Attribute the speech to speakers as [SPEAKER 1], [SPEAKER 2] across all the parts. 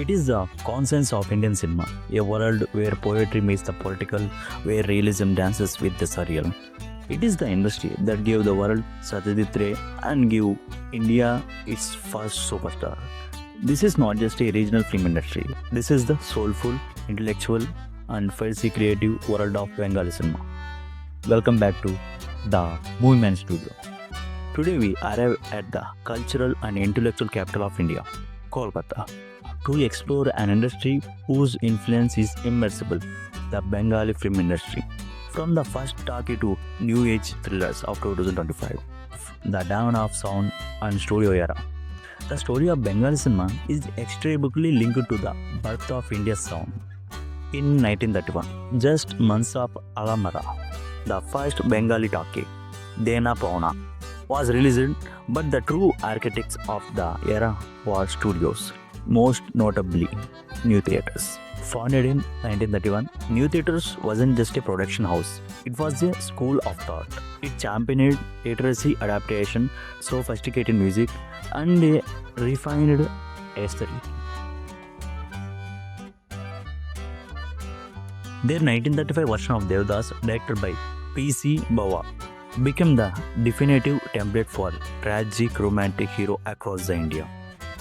[SPEAKER 1] It is the conscience of Indian cinema, a world where poetry meets the political, where realism dances with the surreal. It is the industry that gave the world Satyajit Ray and gave India its first superstar. This is not just a regional film industry. This is the soulful, intellectual, and fiercely creative world of Bengali cinema. Welcome back to the Movie Man Studio. Today we arrive at the cultural and intellectual capital of India, Kolkata, to explore an industry whose influence is immersible, the Bengali film industry. From the first talkie to new age thrillers of 2025, the dawn of sound and studio era. The story of Bengali cinema is inextricably linked to the birth of India's sound. In 1931, just months of Alamara, the first Bengali talkie, Dena Pauna, was released, but the true architects of the era were studios, most notably New Theatres. Founded in 1931, New Theatres wasn't just a production house, it was a school of thought. It championed literacy adaptation, sophisticated music, and a refined aesthetic. Their 1935 version of Devdas, directed by P.C. Barua, became the definitive template for tragic romantic hero across the India.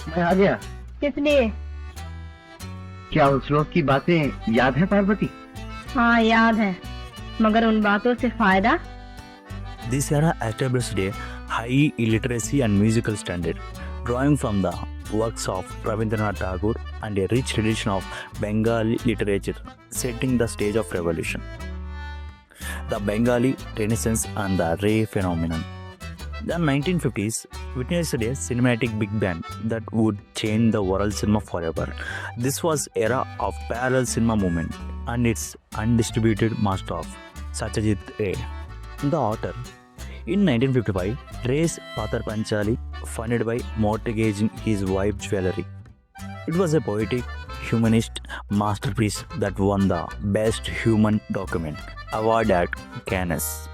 [SPEAKER 2] मैं आ गया।
[SPEAKER 3] किस लिए?
[SPEAKER 2] क्या उस रोज की बातें याद है पार्वती?
[SPEAKER 3] हाँ याद है, मगर उन बातों से फायदा?
[SPEAKER 1] This era established a high illiteracy and musical standard, drawing from the works of Rabindranath Tagore and a rich tradition of Bengali literature, setting the stage of revolution. The Bengali Renaissance and the Ray phenomenon. The 1950s witnessed a cinematic big bang that would change the world cinema forever. This was era of parallel cinema movement and its undistributed master of Satyajit Ray, the author. In 1955, Ray's father Panchali funded by mortgaging his wife's jewelry. It was a poetic, humanist masterpiece that won the Best Human Document award at Cannes.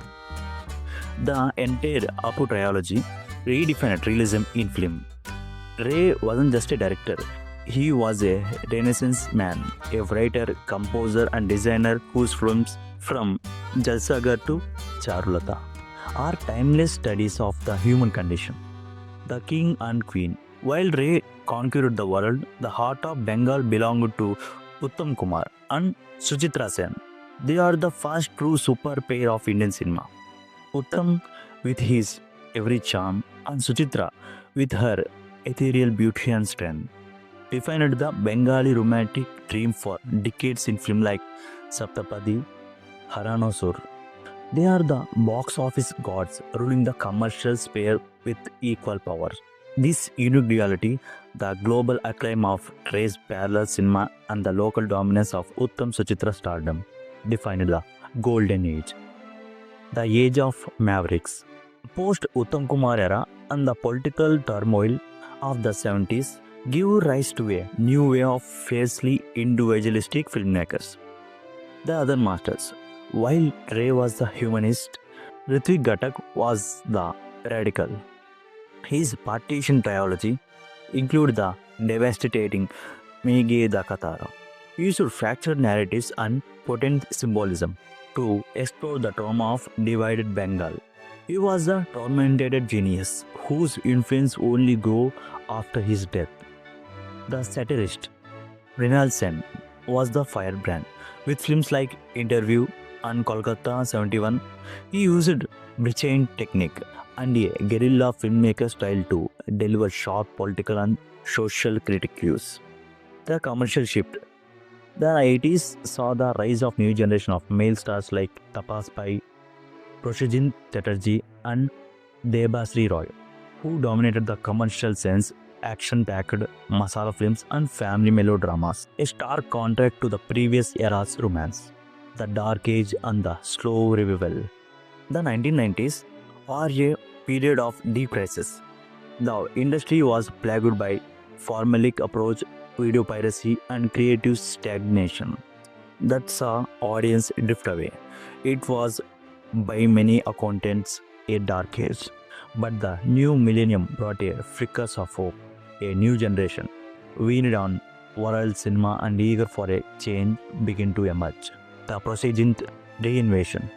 [SPEAKER 1] The entire Apu trilogy redefined realism in film. Ray wasn't just a director, he was a Renaissance man, a writer, composer, and designer whose films from Jalsagar to Charulata are timeless studies of the human condition. The King and Queen. While Ray conquered the world, the heart of Bengal belonged to Uttam Kumar and Suchitra Sen. They are the first true super pair of Indian cinema. Uttam with his every charm and Suchitra with her ethereal beauty and strength defined the Bengali romantic dream for decades in film like Saptapadi, Haranosur. They are the box office gods ruling the commercial sphere with equal power. This unique duality, the global acclaim of Ray's parallel cinema and the local dominance of Uttam Suchitra stardom defined the golden age. The age of Mavericks. Post Uttam Kumar era and the political turmoil of the 70s give rise to a new way of fiercely individualistic filmmakers. The other masters. While Ray was the humanist, Ritwik Ghatak was the radical. His partition trilogy include the devastating Meghe the used fractured narratives and potent symbolism to explore the trauma of divided Bengal. He was a tormented genius whose influence only grew after his death. The satirist Mrinal was the firebrand. With films like Interview and Kolkata 71, he used brilliant technique and a guerrilla filmmaker style to deliver sharp political and social critiques. The commercial shift. The 80s saw the rise of new generation of male stars like Tapas Pai, Prosenjit Chatterjee, and Devdas Roy, who dominated the commercial sense, action-packed masala films and family melodramas, a stark contrast to the previous era's romance, the dark age and the slow revival. The 1990s are a period of deep crisis. The industry was plagued by formulaic approach, video piracy, and creative stagnation that saw audience drift away. It was, by many accountants, a dark age. But the new millennium brought a flickers of hope, a new generation, weaned on world cinema and eager for a change begin to emerge. The Prosenjit reinvention.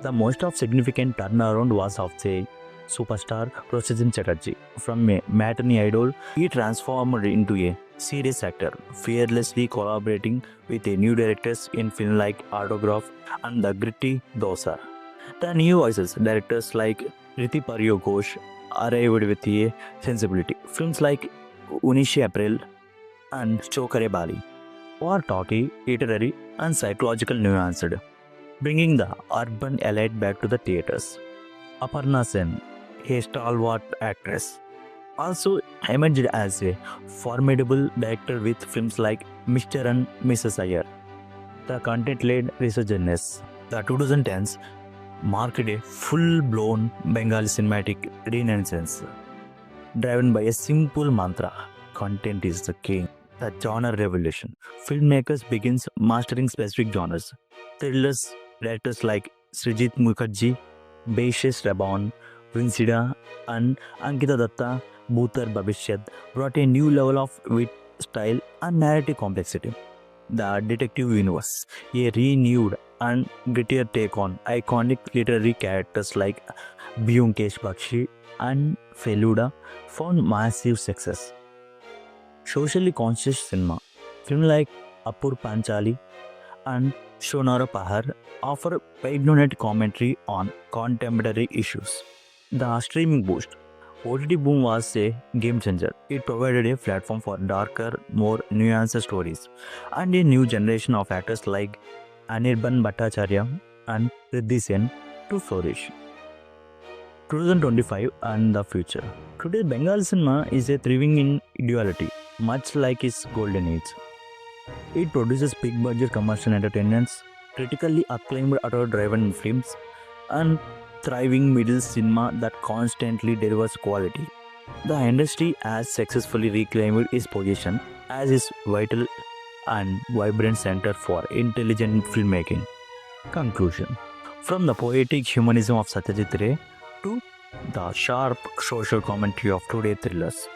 [SPEAKER 1] The most of significant turnaround was of the superstar Prosenjit Chatterjee. From a matinee idol, he transformed into a serious actor, fearlessly collaborating with a new directors in films like Autograph and The Gritty Dosa. The new voices, directors like Rituparno Ghosh, arrived with a sensibility. Films like Unishi April and Chokare Bali are talky, literary, and psychological nuanced, bringing the urban elite back to the theaters. Aparna Sen, a stalwart actress, also emerged as a formidable director with films like Mr. and Mrs. Iyer. The content-led resurgence. The 2010s marked a full-blown Bengali cinematic renaissance, driven by a simple mantra: content is the king. The genre revolution. Filmmakers begins mastering specific genres. Thrillers, directors like Srijit Mukherji, Baishes Rabon, Vinsida, and Ankita Datta, Bhutar Babishyat brought a new level of wit, style, and narrative complexity. The detective universe, a renewed and grittier take on iconic literary characters like Byomkesh and Feluda, found massive success. Socially conscious cinema. Films like Panchali and Shonara Pahar offer passionate commentary on contemporary issues. The streaming boost. OTT boom was a game changer. It provided a platform for darker, more nuanced stories and a new generation of actors like Anirban Bhattacharya and Riddhi Sen to flourish. 2025 and the future. Today, Bengal cinema is a thriving in duality, much like its golden age. It produces big budget commercial entertainments, critically acclaimed author-driven films, and thriving middle cinema that constantly delivers quality. The industry has successfully reclaimed its position as its vital and vibrant center for intelligent filmmaking. Conclusion. From the poetic humanism of Satyajit Ray to the sharp social commentary of today's thrillers,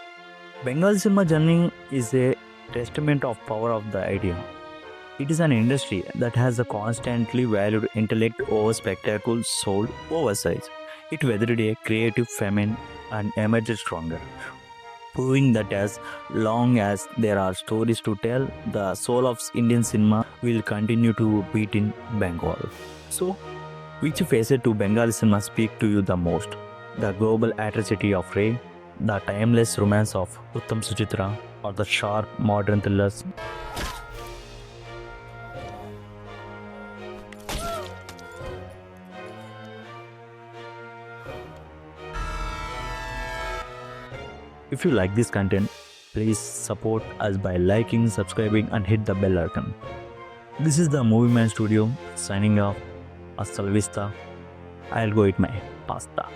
[SPEAKER 1] Bengal cinema journey is a testament of power of the idea. It is an industry that has a constantly valued intellect over spectacle, soul over size. It weathered a creative famine and emerged stronger, proving that as long as there are stories to tell, the soul of Indian cinema will continue to beat in Bengal. So, which facet to Bengali cinema speak to you the most? The global atrocity of Ray, the timeless romance of Uttam Suchitra, or the sharp modern thrillers? If you like this content, please support us by liking, subscribing, and hit the bell icon. This is the Movie Man Studio signing off. Hasta la vista. I'll go eat my pasta.